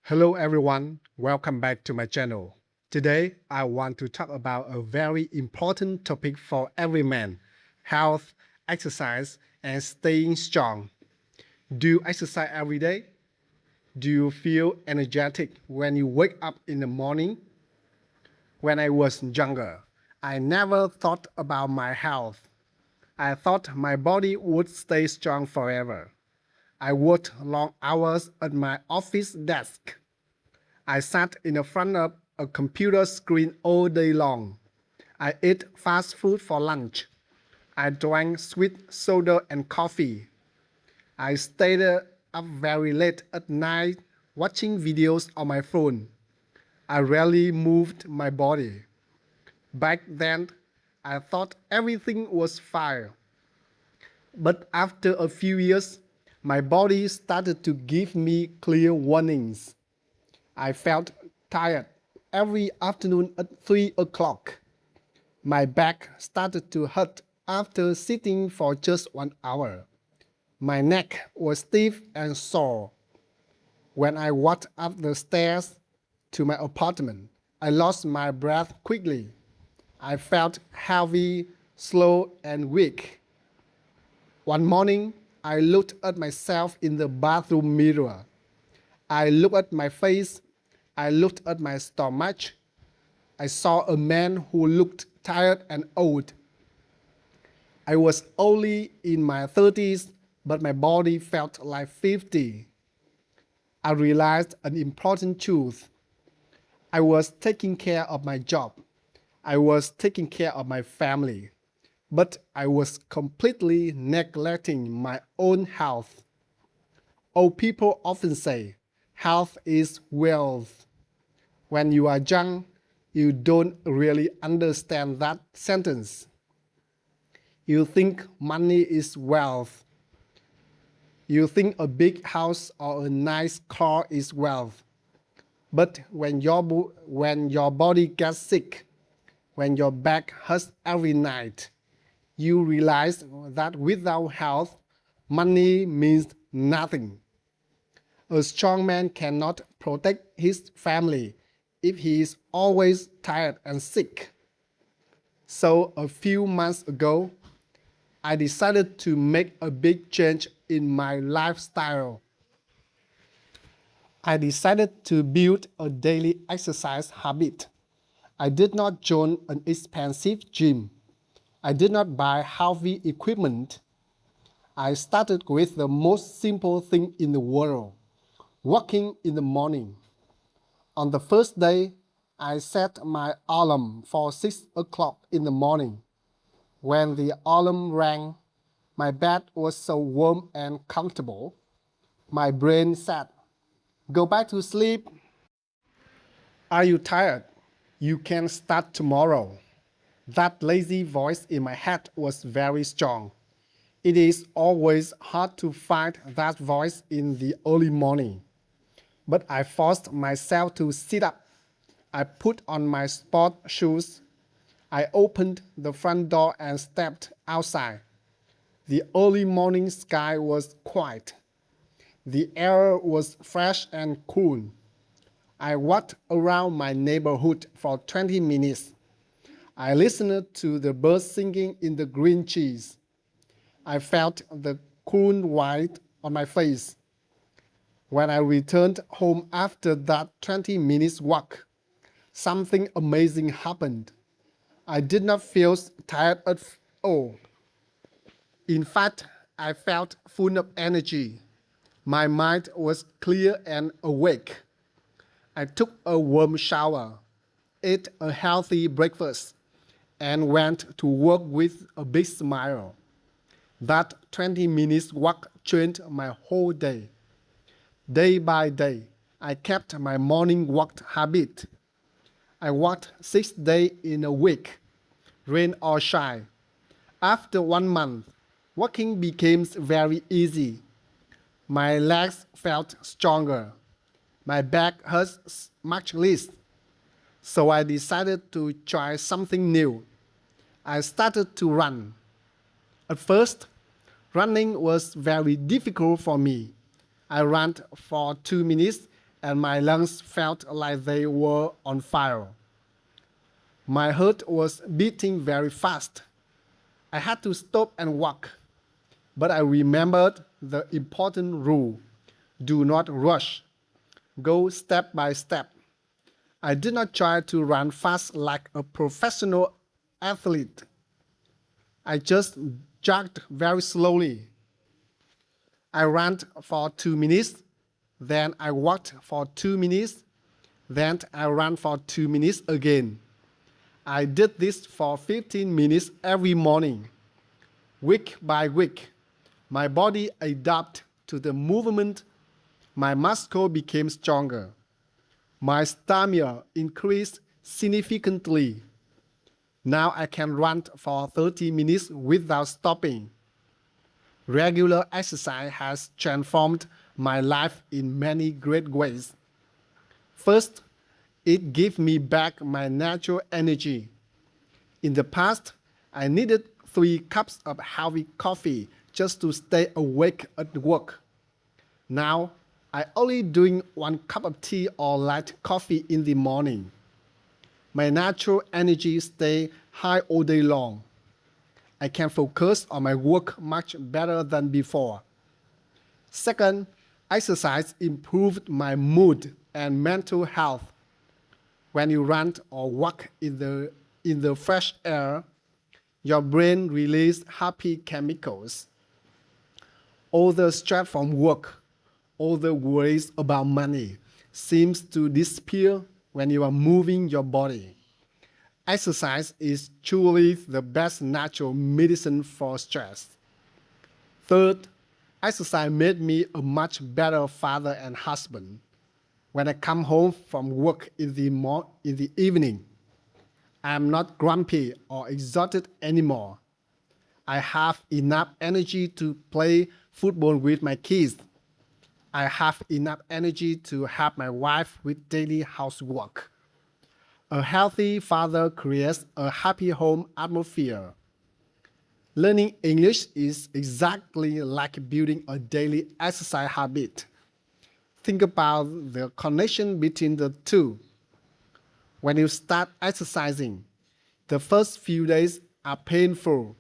Hello everyone, welcome back to my channel. Today I want to talk about a very important topic for every man: health, exercise, and staying strong. Do you exercise every day? Do you feel energetic when you wake up in the morning? When I was younger, I never thought about my health. I thought my body would stay strong forever. I worked long hours at my office desk. I sat in the front of a computer screen all day long. I ate fast food for lunch. I drank sweet soda and coffee. I stayed up very late at night watching videos on my phone. I rarely moved my body. Back then, I thought everything was fine. But after a few years, my body started to give me clear warnings. I felt tired every afternoon at 3 o'clock. My back started to hurt after sitting for just 1 hour. My neck was stiff and sore. When I walked up the stairs to my apartment, I lost my breath quickly. I felt heavy, slow, and weak. One morning, I looked at myself in the bathroom mirror. I looked at my face. I looked at my stomach. I saw a man who looked tired and old. I was only in my 30s, but my body felt like 50. I realized an important truth. I was taking care of my job. I was taking care of my family. But I was completely neglecting my own health. Old people often say, health is wealth. When you are young, you don't really understand that sentence. You think money is wealth. You think a big house or a nice car is wealth. But when your body gets sick, when your back hurts every night, you realize that without health, money means nothing. A strong man cannot protect his family if he is always tired and sick. So a few months ago, I decided to make a big change in my lifestyle. I decided to build a daily exercise habit. I did not join an expensive gym. I did not buy heavy equipment. I started with the most simple thing in the world: walking in the morning. On the first day, I set my alarm for 6 o'clock in the morning. When the alarm rang, my bed was so warm and comfortable. My brain said, "Go back to sleep." Are you tired? You can start tomorrow. That lazy voice in my head was very strong. It is always hard to find that voice in the early morning. But I forced myself to sit up. I put on my sport shoes. I opened the front door and stepped outside. The early morning sky was quiet. The air was fresh and cool. I walked around my neighborhood for 20 minutes. I listened to the birds singing in the green trees. I felt the cool wind on my face. When I returned home after that 20 minutes walk, something amazing happened. I did not feel tired at all. In fact, I felt full of energy. My mind was clear and awake. I took a warm shower, ate a healthy breakfast, and went to work with a big smile. That 20 minutes walk changed my whole day. Day by day, I kept my morning walk habit. I walked 6 days in a week, rain or shine. After 1 month, walking became very easy. My legs felt stronger. My back hurt much less. So I decided to try something new. I started to run. At first, running was very difficult for me. I ran for 2 minutes and my lungs felt like they were on fire. My heart was beating very fast. I had to stop and walk, but I remembered the important rule: do not rush, go step by step. I did not try to run fast like a professional athlete. I just jogged very slowly. I ran for 2 minutes, then I walked for 2 minutes, then I ran for 2 minutes again. I did this for 15 minutes every morning. Week by week, my body adapted to the movement. My muscle became stronger. My stamina increased significantly. Now I can run for 30 minutes without stopping. Regular exercise has transformed my life in many great ways. First, it gave me back my natural energy. In the past, I needed 3 cups of heavy coffee just to stay awake at work. Now, I only drink 1 cup of tea or light coffee in the morning. My natural energy stays high all day long. I can focus on my work much better than before. Second, exercise improved my mood and mental health. When you run or walk in the fresh air, your brain releases happy chemicals. All the stress from work, all the worries about money seems to disappear when you are moving your body. Exercise is truly the best natural medicine for stress. Third, exercise made me a much better father and husband. When I come home from work in the evening, I am not grumpy or exhausted anymore. I have enough energy to play football with my kids. I have enough energy to help my wife with daily housework. A healthy father creates a happy home atmosphere. Learning English is exactly like building a daily exercise habit. Think about the connection between the two. When you start exercising, the first few days are painful.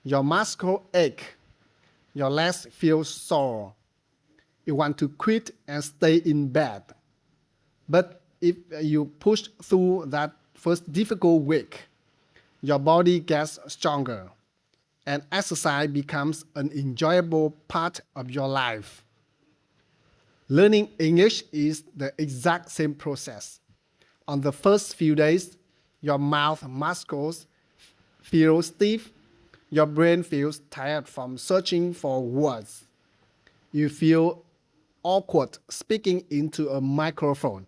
Your muscles ache. Your legs feel sore. You want to quit and stay in bed. But if you push through that first difficult week, your body gets stronger, and exercise becomes an enjoyable part of your life. Learning English is the exact same process. On the first few days, your mouth muscles feel stiff, your brain feels tired from searching for words. You feel awkward speaking into a microphone.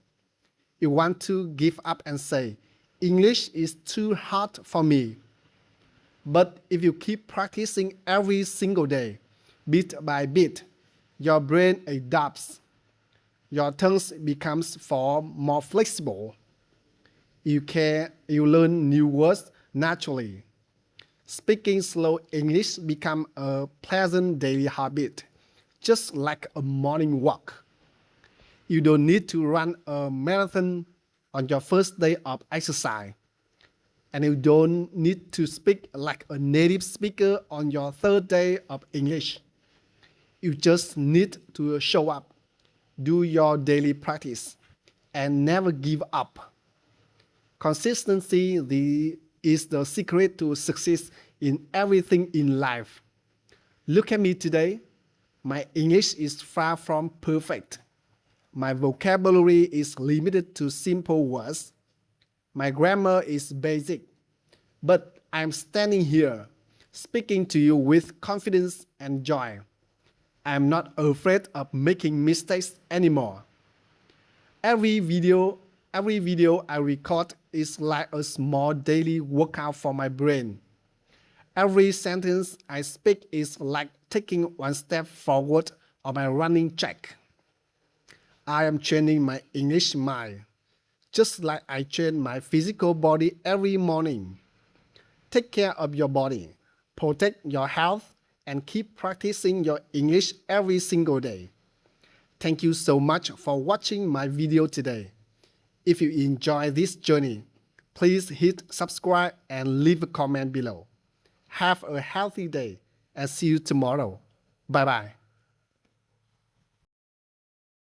You want to give up and say, English is too hard for me. But if you keep practicing every single day, bit by bit, your brain adapts. Your tongue becomes far more flexible. You learn new words naturally. Speaking slow English becomes a pleasant daily habit, just like a morning walk. You don't need to run a marathon on your first day of exercise. And you don't need to speak like a native speaker on your third day of English. You just need to show up, do your daily practice, and never give up. Consistency is the secret to success in everything in life. Look at me today. My English is far from perfect. My vocabulary is limited to simple words. My grammar is basic. But I'm standing here, speaking to you with confidence and joy. I'm not afraid of making mistakes anymore. Every video I record is like a small daily workout for my brain. Every sentence I speak is like taking one step forward on my running track. I am training my English mind, just like I train my physical body every morning. Take care of your body, protect your health, and keep practicing your English every single day. Thank you so much for watching my video today. If you enjoy this journey, please hit subscribe and leave a comment below. Have a healthy day and see you tomorrow. Bye bye.